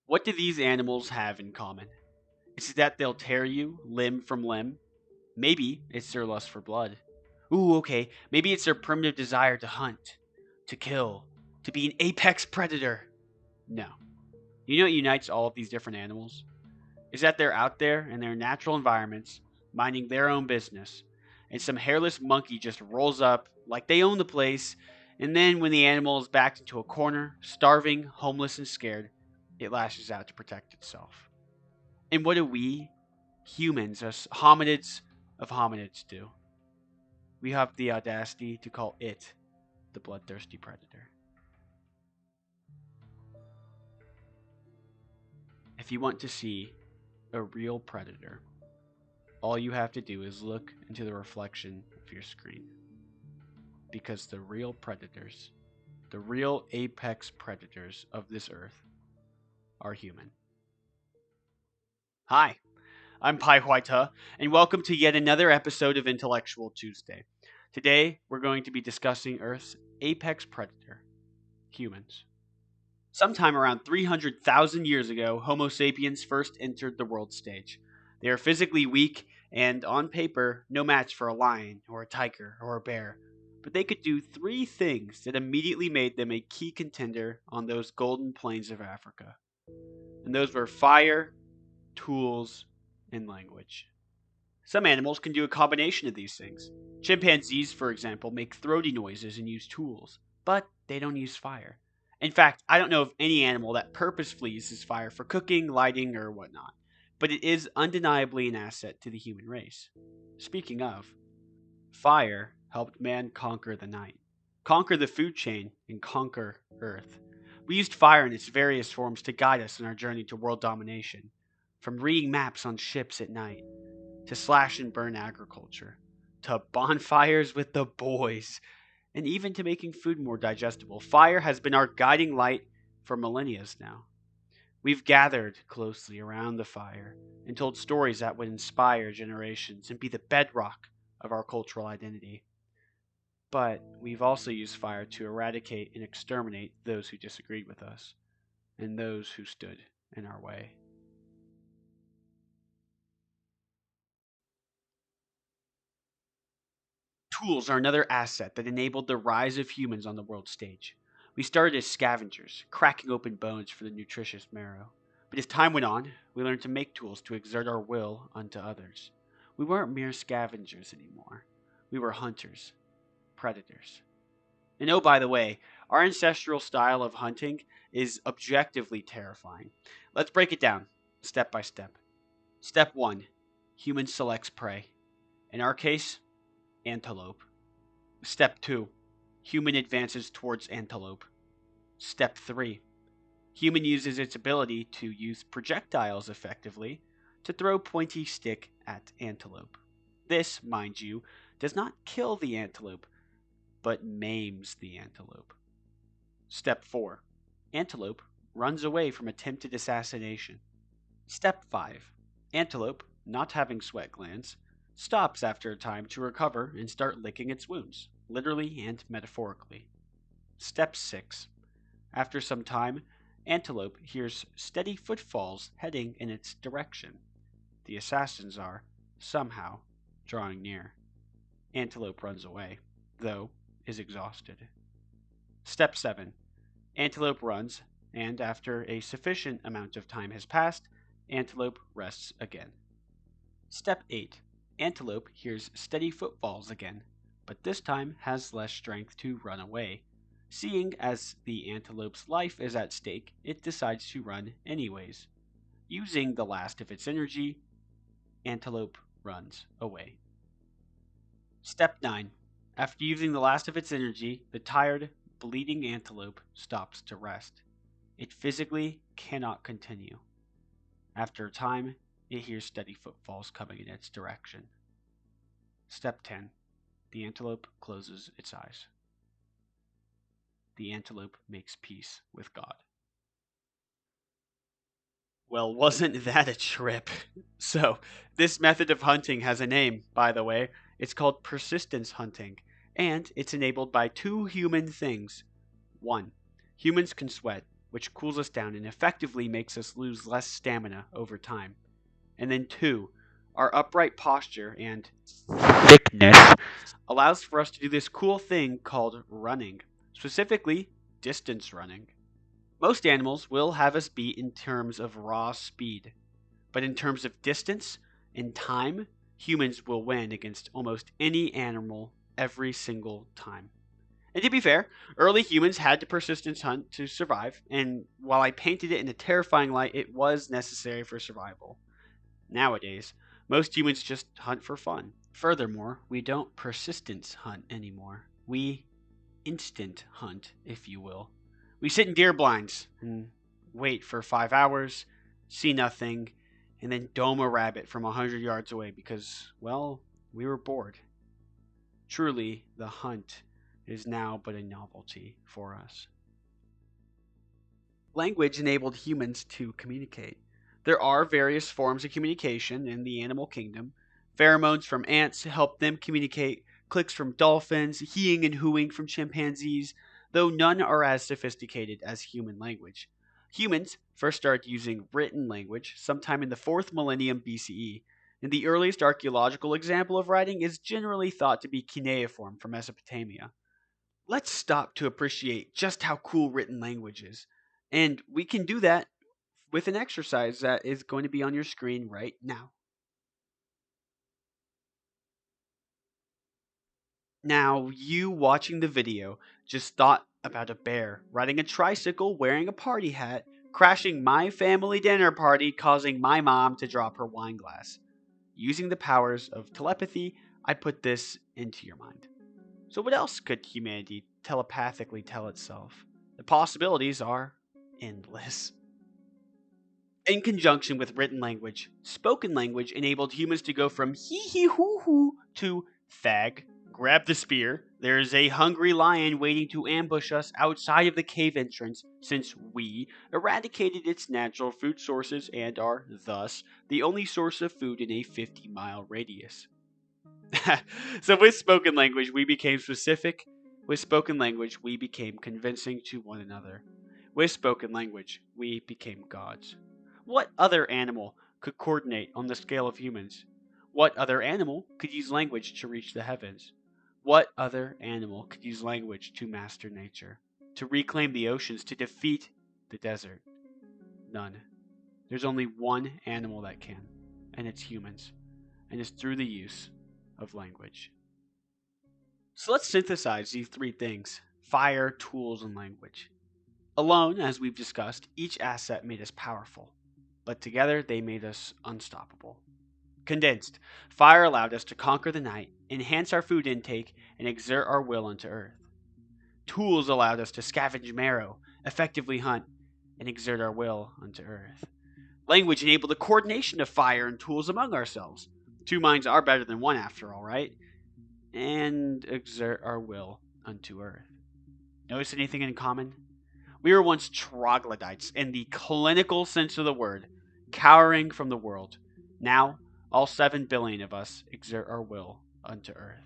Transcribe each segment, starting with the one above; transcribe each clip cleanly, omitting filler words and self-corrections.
What do these animals have in common? Is it that they'll tear you limb from limb? Maybe it's their lust for blood. Ooh, okay, maybe it's their primitive desire to hunt, to kill, to be an apex predator. No. You know what unites all of these different animals? Is that they're out there in their natural environments, minding their own business, and some hairless monkey just rolls up like they own the place, and then when the animal is backed into a corner, starving, homeless, and scared, it lashes out to protect itself. And what do we, humans, us hominids of hominids, do? We have the audacity to call it the bloodthirsty predator. If you want to see a real predator, all you have to do is look into the reflection of your screen. Because the real predators, the real apex predators of this earth, are human. Hi, I'm Pai Huaita, and welcome to yet another episode of Intellectual Tuesday. Today, we're going to be discussing Earth's apex predator, humans. Sometime around 300,000 years ago, Homo sapiens first entered the world stage. They are physically weak and, on paper, no match for a lion or a tiger or a bear. But they could do three things that immediately made them a key contender on those golden plains of Africa. And those were fire, tools, and language. Some animals can do a combination of these things. Chimpanzees, for example, make throaty noises and use tools, but they don't use fire. In fact, I don't know of any animal that purposefully uses fire for cooking, lighting, or whatnot, but it is undeniably an asset to the human race. Speaking of, fire helped man conquer the night, conquer the food chain, and conquer Earth. We used fire in its various forms to guide us in our journey to world domination, from reading maps on ships at night, to slash and burn agriculture, to bonfires with the boys, and even to making food more digestible. Fire has been our guiding light for millennia now. We've gathered closely around the fire and told stories that would inspire generations and be the bedrock of our cultural identity. But we've also used fire to eradicate and exterminate those who disagreed with us and those who stood in our way. Tools are another asset that enabled the rise of humans on the world stage. We started as scavengers, cracking open bones for the nutritious marrow. But as time went on, we learned to make tools to exert our will unto others. We weren't mere scavengers anymore. We were hunters, predators. And oh, by the way, our ancestral style of hunting is objectively terrifying. Let's break it down, step by step. Step 1. Human selects prey. In our case, antelope. Step 2. Human advances towards antelope. Step 3. Human uses its ability to use projectiles effectively to throw pointy stick at antelope. This, mind you, does not kill the antelope, but maims the antelope. Step 4. Antelope runs away from attempted assassination. Step 5. Antelope, not having sweat glands, stops after a time to recover and start licking its wounds, literally and metaphorically. Step 6. After some time, antelope hears steady footfalls heading in its direction. The assassins are, somehow, drawing near. Antelope runs away, though is exhausted. Step 7. Antelope runs, and after a sufficient amount of time has passed, antelope rests again. Step 8. Antelope hears steady footfalls again, but this time has less strength to run away. Seeing as the antelope's life is at stake, it decides to run anyways. Using the last of its energy, antelope runs away. Step 9. After using the last of its energy, the tired, bleeding antelope stops to rest. It physically cannot continue. After a time, it hears steady footfalls coming in its direction. Step 10. The antelope closes its eyes. The antelope makes peace with God. Well, wasn't that a trip? So, this method of hunting has a name, by the way. It's called persistence hunting, and it's enabled by two human things. 1. Humans can sweat, which cools us down and effectively makes us lose less stamina over time. And then 2, our upright posture and thickness allows for us to do this cool thing called running, specifically distance running. Most animals will have us beat in terms of raw speed, but in terms of distance and time, humans will win against almost any animal every single time. And to be fair, early humans had to persistence hunt to survive, and while I painted it in a terrifying light, it was necessary for survival. Nowadays, most humans just hunt for fun. Furthermore, we don't persistence hunt anymore. We instant hunt, if you will. We sit in deer blinds and wait for 5 hours, see nothing, and then dome a rabbit from 100 yards away because, well, we were bored. Truly, the hunt is now but a novelty for us. Language enabled humans to communicate. There are various forms of communication in the animal kingdom. Pheromones from ants help them communicate, clicks from dolphins, heeing and hooing from chimpanzees, though none are as sophisticated as human language. Humans first started using written language sometime in the 4th millennium BCE, and the earliest archaeological example of writing is generally thought to be cuneiform from Mesopotamia. Let's stop to appreciate just how cool written language is, and we can do that with an exercise that is going to be on your screen right now. Now, you watching the video just thought about a bear riding a tricycle wearing a party hat, crashing my family dinner party, causing my mom to drop her wine glass. Using the powers of telepathy, I put this into your mind. So, what else could humanity telepathically tell itself? The possibilities are endless. In conjunction with written language, spoken language enabled humans to go from hee hee hoo hoo to thag, grab the spear, there's a hungry lion waiting to ambush us outside of the cave entrance since we eradicated its natural food sources and are, thus, the only source of food in a 50-mile radius. So with spoken language, we became specific. With spoken language, we became convincing to one another. With spoken language, we became gods. What other animal could coordinate on the scale of humans? What other animal could use language to reach the heavens? What other animal could use language to master nature, to reclaim the oceans, to defeat the desert? None. There's only one animal that can, and it's humans, and it's through the use of language. So let's synthesize these 3 things: fire, tools, and language. Alone, as we've discussed, each asset made us powerful, but together they made us unstoppable. Condensed, fire allowed us to conquer the night, enhance our food intake, and exert our will unto earth. Tools allowed us to scavenge marrow, effectively hunt, and exert our will unto earth. Language enabled the coordination of fire and tools among ourselves. 2 minds are better than 1 after all, right? And exert our will unto earth. Notice anything in common? We were once troglodytes in the clinical sense of the word, cowering from the world. Now, all 7 billion of us exert our will unto earth.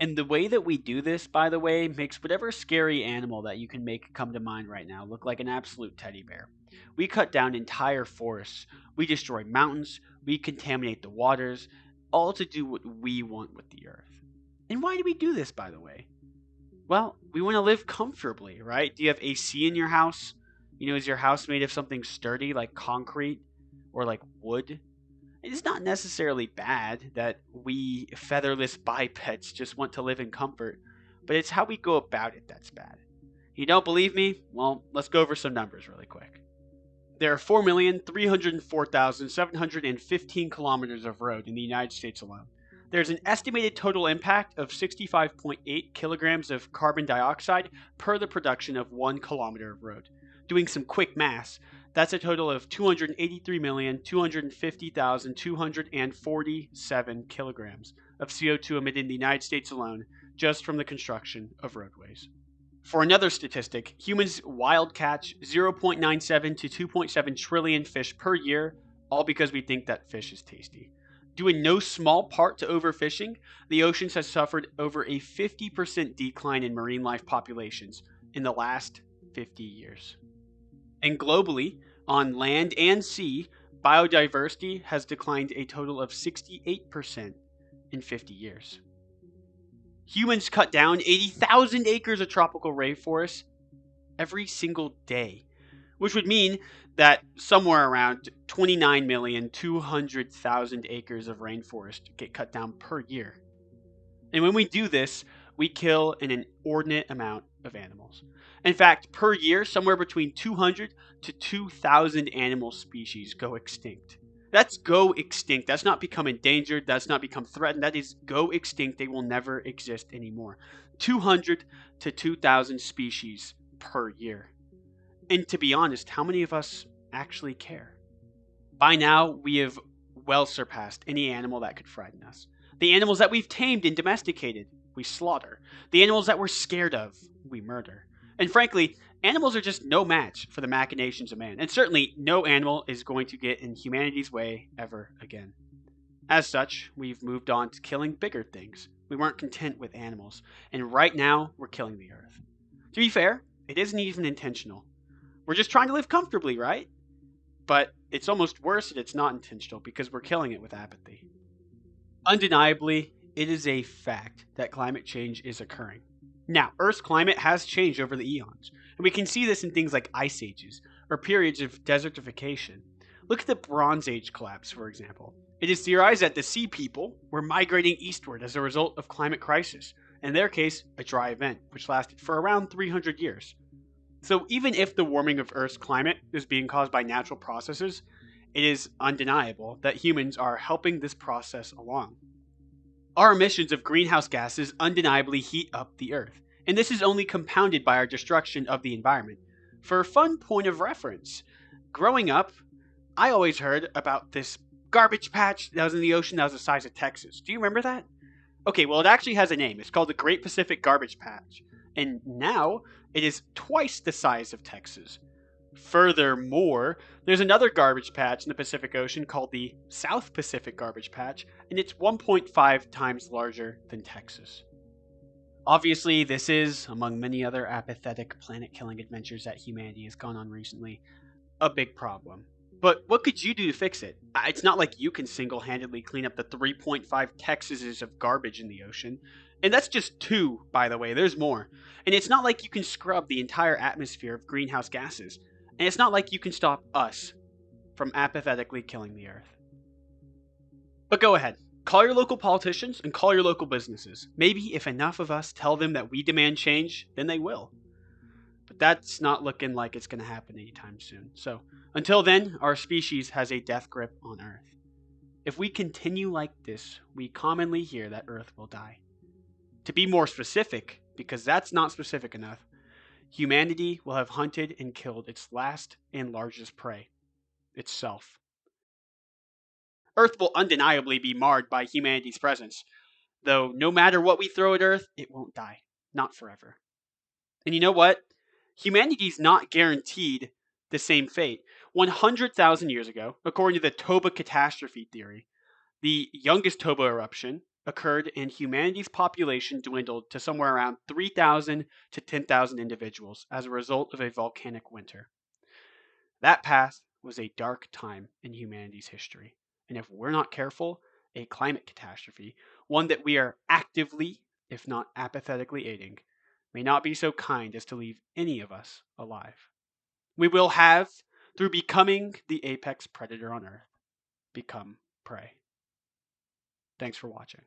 And the way that we do this, by the way, makes whatever scary animal that you can make come to mind right now look like an absolute teddy bear. We cut down entire forests, we destroy mountains, we contaminate the waters, all to do what we want with the earth. And why do we do this, by the way? Well, we want to live comfortably, right? Do you have AC in your house? Is your house made of something sturdy like concrete or like wood? It's not necessarily bad that we featherless bipeds just want to live in comfort, but it's how we go about it that's bad. You don't believe me? Well, let's go over some numbers really quick. There are 4,304,715 kilometers of road in the United States alone. There's an estimated total impact of 65.8 kilograms of carbon dioxide per the production of 1 kilometer of road. Doing some quick math, that's a total of 283,250,247 kilograms of CO2 emitted in the United States alone just from the construction of roadways. For another statistic, humans wild catch 0.97 to 2.7 trillion fish per year, all because we think that fish is tasty. Due in no small part to overfishing, the oceans have suffered over a 50% decline in marine life populations in the last 50 years. And globally, on land and sea, biodiversity has declined a total of 68% in 50 years. Humans cut down 80,000 acres of tropical rainforests every single day, which would mean that somewhere around 29,200,000 acres of rainforest get cut down per year. And when we do this, we kill an inordinate amount of animals. In fact, per year, somewhere between 200 to 2,000 animal species go extinct. That's go extinct. That's not become endangered. That's not become threatened. That is go extinct. They will never exist anymore. 200 to 2,000 species per year. And to be honest, how many of us actually care? By now, we have well surpassed any animal that could frighten us. The animals that we've tamed and domesticated, we slaughter. The animals that we're scared of, we murder. And frankly, animals are just no match for the machinations of man. And certainly, no animal is going to get in humanity's way ever again. As such, we've moved on to killing bigger things. We weren't content with animals. And right now, we're killing the earth. To be fair, it isn't even intentional. We're just trying to live comfortably, right? But it's almost worse that it's not intentional because we're killing it with apathy. Undeniably, it is a fact that climate change is occurring. Now, Earth's climate has changed over the eons, and we can see this in things like ice ages or periods of desertification. Look at the Bronze Age collapse, for example. It is theorized that the sea people were migrating eastward as a result of climate crisis, in their case, a dry event, which lasted for around 300 years. So even if the warming of Earth's climate is being caused by natural processes, it is undeniable that humans are helping this process along. Our emissions of greenhouse gases undeniably heat up the Earth, and this is only compounded by our destruction of the environment. For a fun point of reference, growing up, I always heard about this garbage patch that was in the ocean that was the size of Texas. Do you remember that? Okay, well, it actually has a name. It's called the Great Pacific Garbage Patch, and now it is twice the size of Texas. Furthermore, there's another garbage patch in the Pacific Ocean called the South Pacific Garbage Patch, and it's 1.5 times larger than Texas. Obviously, this is, among many other apathetic planet-killing adventures that humanity has gone on recently, a big problem. But what could you do to fix it? It's not like you can single-handedly clean up the 3.5 Texases of garbage in the ocean. And that's just 2, by the way, there's more. And it's not like you can scrub the entire atmosphere of greenhouse gases. And it's not like you can stop us from apathetically killing the Earth. But go ahead. Call your local politicians and call your local businesses. Maybe if enough of us tell them that we demand change, then they will. But that's not looking like it's going to happen anytime soon. So, until then, our species has a death grip on Earth. If we continue like this, we commonly hear that Earth will die. To be more specific, because that's not specific enough, humanity will have hunted and killed its last and largest prey, itself. Earth will undeniably be marred by humanity's presence, though no matter what we throw at Earth, it won't die. Not forever. And you know what? Humanity's not guaranteed the same fate. 100,000 years ago, according to the Toba catastrophe theory, the youngest Toba eruption occurred and humanity's population dwindled to somewhere around 3,000 to 10,000 individuals as a result of a volcanic winter. That past was a dark time in humanity's history, and if we're not careful, a climate catastrophe, one that we are actively, if not apathetically aiding, may not be so kind as to leave any of us alive. We will have, through becoming the apex predator on Earth, become prey. Thanks for watching.